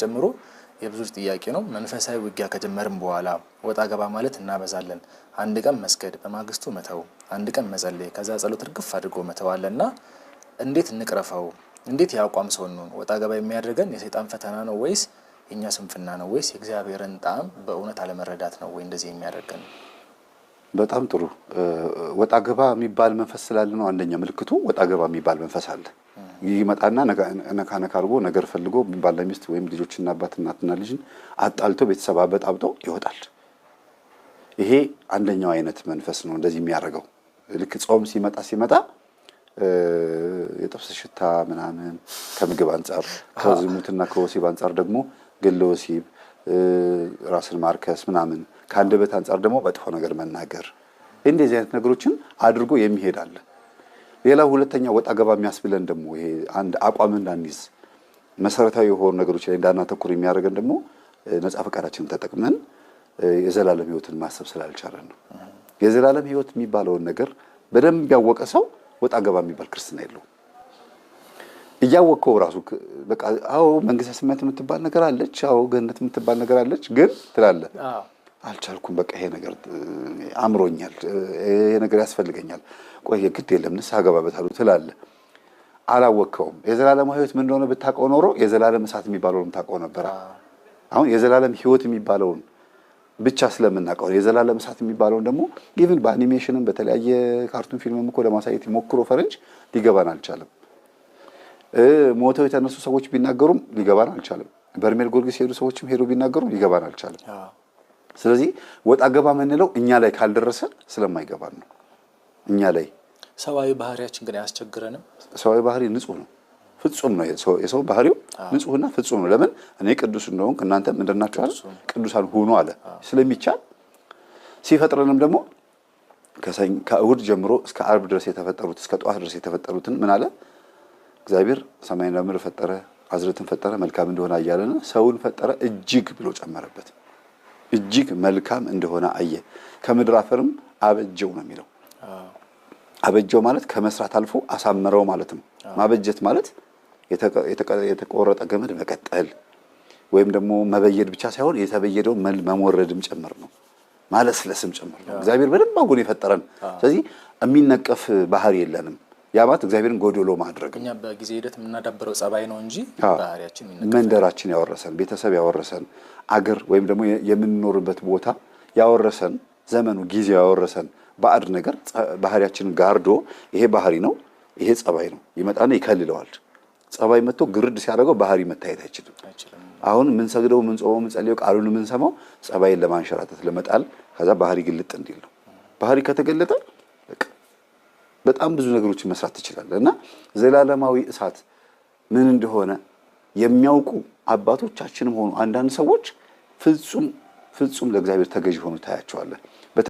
ጨምሮ የብዙዎች ጥያቄ ነው። መንፈሳዊ ውጊያ ከጀመርን በኋላ ወጣ ገባ ማለት እናበዛለን። አንድ ቀን መስገድ በማግስቱ መተው፣ አንድ ቀን መጸለይ ከዛ ጸሎት እርግፍ አድርጎ መተው አለና እንዴት እንቅረፈው? እንዴት ያቋም ሰው ነው? ወጣ ገባ የሚያደርገን የሰይጣን ፈተና ነው ወይስ የኛ ስንፍና ነው ወይስ የእግዚአብሔርን ጣዕም በእውነት አለመረዳት ነው ወይ እንደዚህ የሚያደርገን? በጣም ጥሩ። ወጣ ገባ የሚባል መንፈስ ስላለ ነው አንደኛ ምልክቱ። ወጣ ገባ የሚባል መንፈስ አለ። ይመጣና ነካ አድርጎ ነገር ፈልጎ ባልና ሚስት ወይም ልጆችና አባት እናትና ልጅን አጣልቶ ቤተሰብ አበጣብጦ ይወጣል። ይሄ አንደኛው አይነት መንፈስ ነው እንደዚህ የሚያደርገው። ልክ ጾም ሲመጣ የጥብስ ሽታ ምናምን ከምግብ አንፃር፣ ከዝሙትና ከወሲብ አንፃር ደግሞ ግለ ወሲብ፣ ራስን ማርከስ ምናምን፣ ከአንደበት አንፃር ደግሞ መጥፎ ነገር መናገር፣ እንደዚህ አይነት ነገሮችን አድርጎ የሚሄድ አለ። ሌላው ሁለተኛ ወጣ ገባ የሚያስብለን ደግሞ ይሄ አንድ አቋም እንዳንይዝ መሰረታዊ የሆኑ ነገሮች ላይ እንዳናተኩር የሚያደርገን ደግሞ ነፃ ፈቃዳችንን ተጠቅመን የዘላለም ሕይወትን ማሰብ ስላልቻለን ነው። የዘላለም ሕይወት የሚባለውን ነገር በደንብ ያወቀ ሰው ወጣ ገባ የሚባል ክርስትና የለውም። እያወቀው ራሱ በቃ አዎ መንግስተ ሰማያት የምትባል ነገር አለች፣ አዎ ገነት የምትባል ነገር አለች፣ ግን ትላለህ አልቻልኩም፣ በቃ ይሄ ነገር አምሮኛል፣ ይሄ ነገር ያስፈልገኛል፣ ቆይ ግድ የለም ንስሐ ገባበታለሁ ትላለህ። አላወቀውም። የዘላለም ሕይወት ምን እንደሆነ ብታውቀው ኖሮ የዘላለም እሳት የሚባለውን ታውቀው ነበር። አሁን የዘላለም ሕይወት የሚባለውን ብቻ ስለምናውቀው የዘላለም እሳት የሚባለውን ደግሞ ኢቭን በአኒሜሽንም በተለያየ ካርቱን ፊልምም እኮ ለማሳየት ሞክሮ ፈረንጅ ሊገባን አልቻለም። ሞተው የተነሱ ሰዎች ቢናገሩም ሊገባን አልቻለም። በርሜል ጊዮርጊስ ሄዱ ሰዎችም ሄዱ ቢናገሩም ሊገባን አልቻለም። ስለዚህ ወጣ ገባ የምንለው እኛ ላይ ካልደረሰ ስለማይገባን ነው። እኛ ላይ ሰዋዊ ባህሪያችን ግን አያስቸግረንም። ሰዋዊ ባህሪ ንጹህ ነው፣ ፍጹም ነው። የሰው ባህሪው ንጹህና ፍጹም ነው። ለምን እኔ ቅዱስ እንደሆንኩ እናንተ ምንድናችሁ አለ? ቅዱሳን ሁኑ አለ። ስለሚቻል ሲፈጥረንም ደግሞ ከእሁድ ጀምሮ እስከ ዓርብ ድረስ የተፈጠሩት እስከ ጠዋት ድረስ የተፈጠሩትን ምን አለ? እግዚአብሔር ሰማይና ምድር ፈጠረ፣ አዝርዕትን ፈጠረ፣ መልካም እንደሆነ አያለና ሰውን ፈጠረ እጅግ ብሎ ጨመረበት። እጅግ መልካም እንደሆነ አየ፣ ከምድር አፈርም አበጀው ነው የሚለው። አበጀው ማለት ከመስራት አልፎ አሳምረው ማለት ነው። ማበጀት ማለት የተቆረጠ ገመድ መቀጠል ወይም ደግሞ መበየድ ብቻ ሳይሆን የተበየደው መሞረድም ጭምር ነው፣ ማለስለስም ጭምር ነው። እግዚአብሔር በደንብ አጎን የፈጠረን። ስለዚህ የሚነቀፍ ባህሪ የለንም። ያ ማለት እግዚአብሔርን ጎዶሎ ማድረግ እኛ በጊዜ ሂደት የምናዳብረው ጸባይ ነው እንጂ ባህሪያችን የሚነቀፍ መንደራችን ያወረሰን፣ ቤተሰብ ያወረሰን፣ አገር ወይም ደግሞ የምንኖርበት ቦታ ያወረሰን፣ ዘመኑ ጊዜ ያወረሰን ባዕድ ነገር ባህሪያችንን ጋርዶ ይሄ ባህሪ ነው ይሄ ጸባይ ነው ይመጣና ይከልለዋል። ጸባይ መጥቶ ግርድ ሲያደርገው ባህሪ መታየት አይችልም። አሁን ምን ሰግደው ምን ጾመው ምን ጸልየው ቃሉን ምን ሰማው ጸባይን ለማንሸራተት ለመጣል ከዛ ባህሪ ግልጥ እንዲል ነው። ባህሪ ከተገለጠ በጣም ብዙ ነገሮችን መስራት ትችላለህ። እና ዘላለማዊ እሳት ምን እንደሆነ የሚያውቁ አባቶቻችንም ሆኑ አንዳንድ ሰዎች ፍጹም ለእግዚአብሔር ተገዥ ሆኑ ታያቸዋለህ።